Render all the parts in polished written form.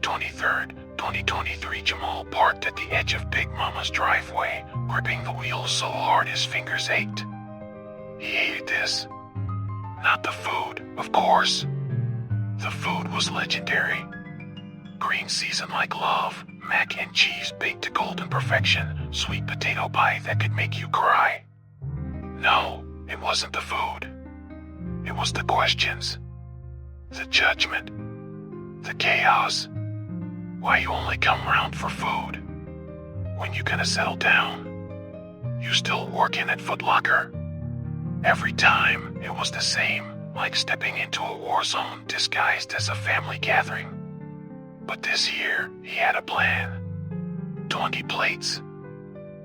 23rd, 2023, Jamal parked at the edge of Big Mama's driveway, gripping the wheels so hard his fingers ached. He hated this. Not the food, of course. The food was legendary. Green seasoned like love, mac and cheese baked to golden perfection, sweet potato pie that could make you cry. No, it wasn't the food. It was the questions. The judgment. The chaos. Why you only come round for food? When you gonna settle down? You still working at Foot Locker? Every time, it was the same, like stepping into a war zone disguised as a family gathering. But this year, he had a plan. 20 plates.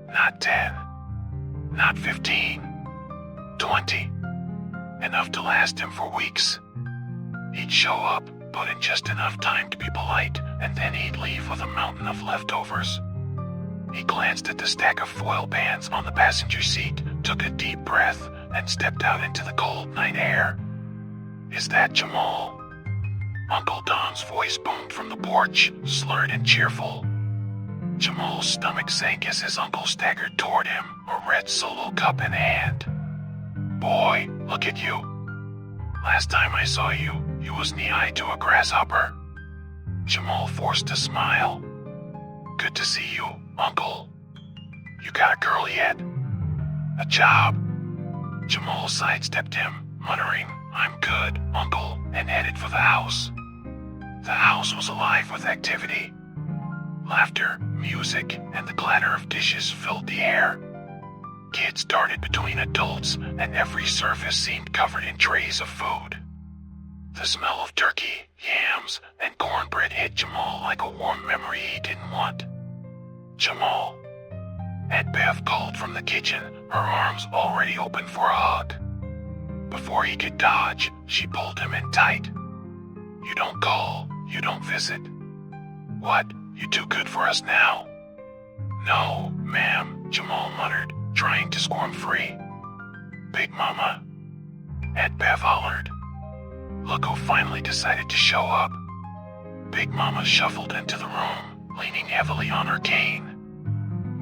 Not 10. Not 15. 20. Enough to last him for weeks. He'd show up, put in just enough time to be polite, and then he'd leave with a mountain of leftovers. He glanced at the stack of foil pans on the passenger seat, took a deep breath, and stepped out into the cold night air. Is that Jamal? Uncle Don's voice boomed from the porch, slurred and cheerful. Jamal's stomach sank as his uncle staggered toward him, a red Solo cup in hand. Boy, look at you. Last time I saw you, you was knee-high to a grasshopper. Jamal forced a smile. Good to see you, Uncle. You got a girl yet? A job? Jamal sidestepped him, muttering, I'm good, Uncle, and headed for the house. The house was alive with activity. Laughter, music, and the clatter of dishes filled the air. Kids darted between adults, and every surface seemed covered in trays of food. The smell of turkey, yams, and cornbread hit Jamal like a warm memory he didn't want. Jamal. Aunt Bev called from the kitchen, her arms already open for a hug. Before he could dodge, she pulled him in tight. You don't call, you don't visit. What, you too good for us now? No, ma'am, Jamal muttered, trying to squirm free. Big Mama. Aunt Bev hollered. Look who finally decided to show up. Big Mama shuffled into the room, leaning heavily on her cane.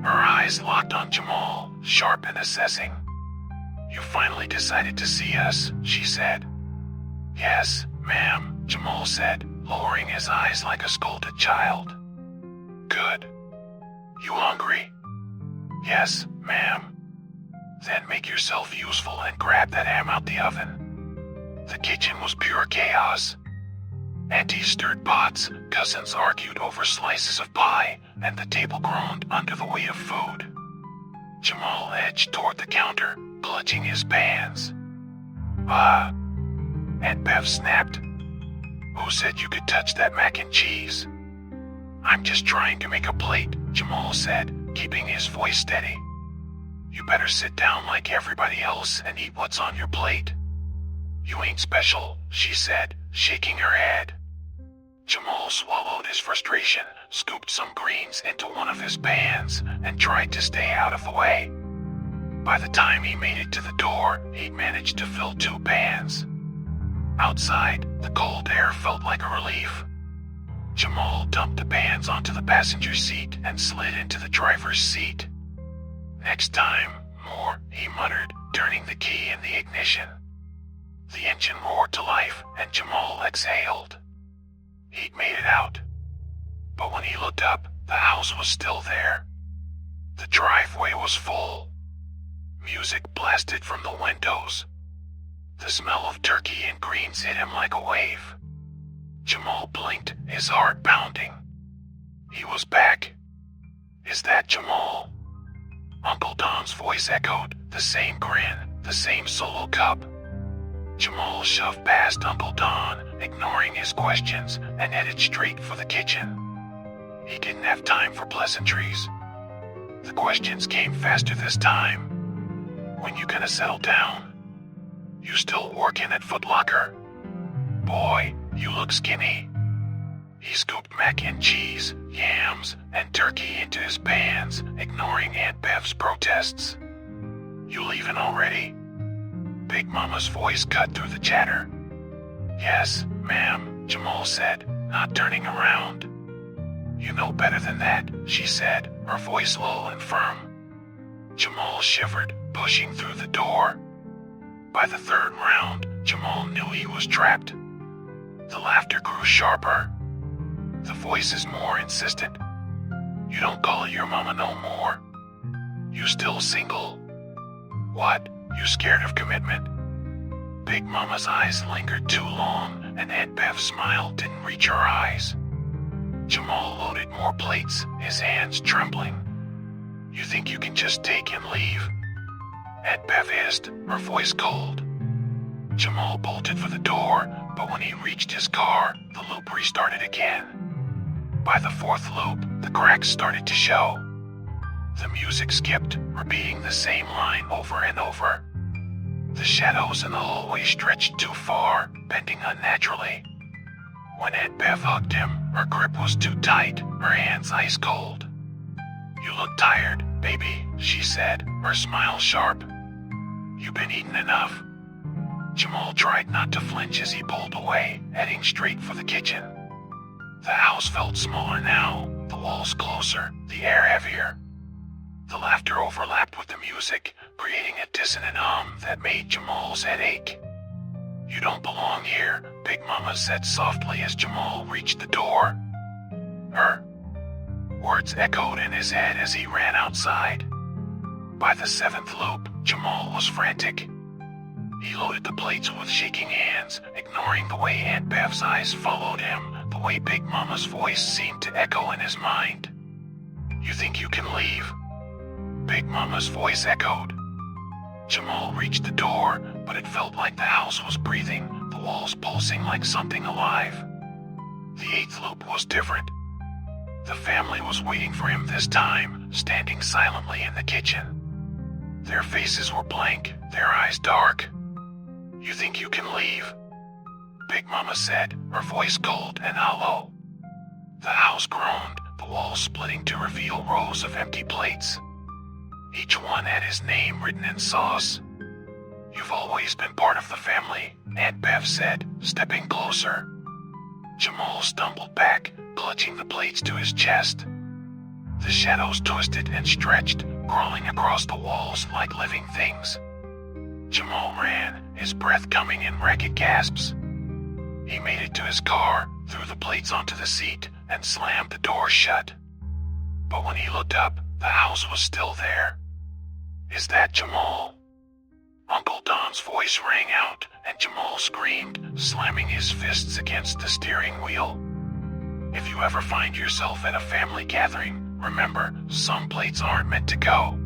Her eyes locked on Jamal, sharp and assessing. You finally decided to see us, she said. Yes, ma'am, Jamal said, lowering his eyes like a scolded child. Good. You hungry? Yes, ma'am. Then make yourself useful and grab that ham out the oven. The kitchen was pure chaos. Aunties stirred pots, cousins argued over slices of pie, and the table groaned under the weight of food. Jamal edged toward the counter, clutching his pans. Aunt Bev snapped. Who said you could touch that mac and cheese? I'm just trying to make a plate, Jamal said, keeping his voice steady. You better sit down like everybody else and eat what's on your plate. You ain't special, she said, shaking her head. Jamal swallowed his frustration, scooped some greens into one of his pans, and tried to stay out of the way. By the time he made it to the door, he'd managed to fill 2 pans. Outside, the cold air felt like a relief. Jamal dumped the pans onto the passenger seat and slid into the driver's seat. Next time, more, he muttered, turning the key in the ignition. The engine roared to life, and Jamal exhaled. He'd made it out. But when he looked up, the house was still there. The driveway was full. Music blasted from the windows. The smell of turkey and greens hit him like a wave. Jamal blinked, his heart pounding. He was back. Is that Jamal? Uncle Don's voice echoed, the same grin, the same Solo cup. Jamal shoved past Uncle Don, ignoring his questions, and headed straight for the kitchen. He didn't have time for pleasantries. The questions came faster this time. When you gonna settle down? You still working at Foot Locker? Boy, you look skinny. He scooped mac and cheese, yams, and turkey into his pans, ignoring Aunt Bev's protests. You leaving already? Big Mama's voice cut through the chatter. Yes, ma'am, Jamal said, not turning around. You know better than that, she said, her voice low and firm. Jamal shivered, pushing through the door. By the third round, Jamal knew he was trapped. The laughter grew sharper. The voices more insistent. You don't call your mama no more. You still single? What? You scared of commitment? Big Mama's eyes lingered too long, and Aunt Bev's smile didn't reach her eyes. Jamal loaded more plates, his hands trembling. You think you can just take and leave? Aunt Bev hissed, her voice cold. Jamal bolted for the door, but when he reached his car, the loop restarted again. By the fourth loop, the cracks started to show. The music skipped, repeating the same line over and over. The shadows in the hallway stretched too far, bending unnaturally. When Aunt Bev hugged him, her grip was too tight, her hands ice cold. You look tired, baby, she said, her smile sharp. You been eating enough? Jamal tried not to flinch as he pulled away, heading straight for the kitchen. The house felt smaller now, the walls closer, the air heavier. The laughter overlapped with the music, creating a dissonant hum that made Jamal's head ache. You don't belong here, Big Mama said softly as Jamal reached the door. Her words echoed in his head as he ran outside. By the seventh loop, Jamal was frantic. He loaded the plates with shaking hands, ignoring the way Aunt Bev's eyes followed him, the way Big Mama's voice seemed to echo in his mind. You think you can leave? Big Mama's voice echoed. Jamal reached the door, but it felt like the house was breathing, the walls pulsing like something alive. The eighth loop was different. The family was waiting for him this time, standing silently in the kitchen. Their faces were blank, their eyes dark. You think you can leave? Big Mama said, her voice cold and hollow. The house groaned, the walls splitting to reveal rows of empty plates. Each one had his name written in sauce. You've always been part of the family, Aunt Bev said, stepping closer. Jamal stumbled back, clutching the plates to his chest. The shadows twisted and stretched, crawling across the walls like living things. Jamal ran, his breath coming in ragged gasps. He made it to his car, threw the plates onto the seat, and slammed the door shut. But when he looked up, the house was still there. Is that Jamal? Uncle Don's voice rang out, and Jamal screamed, slamming his fists against the steering wheel. If you ever find yourself at a family gathering, remember, some plates aren't meant to go.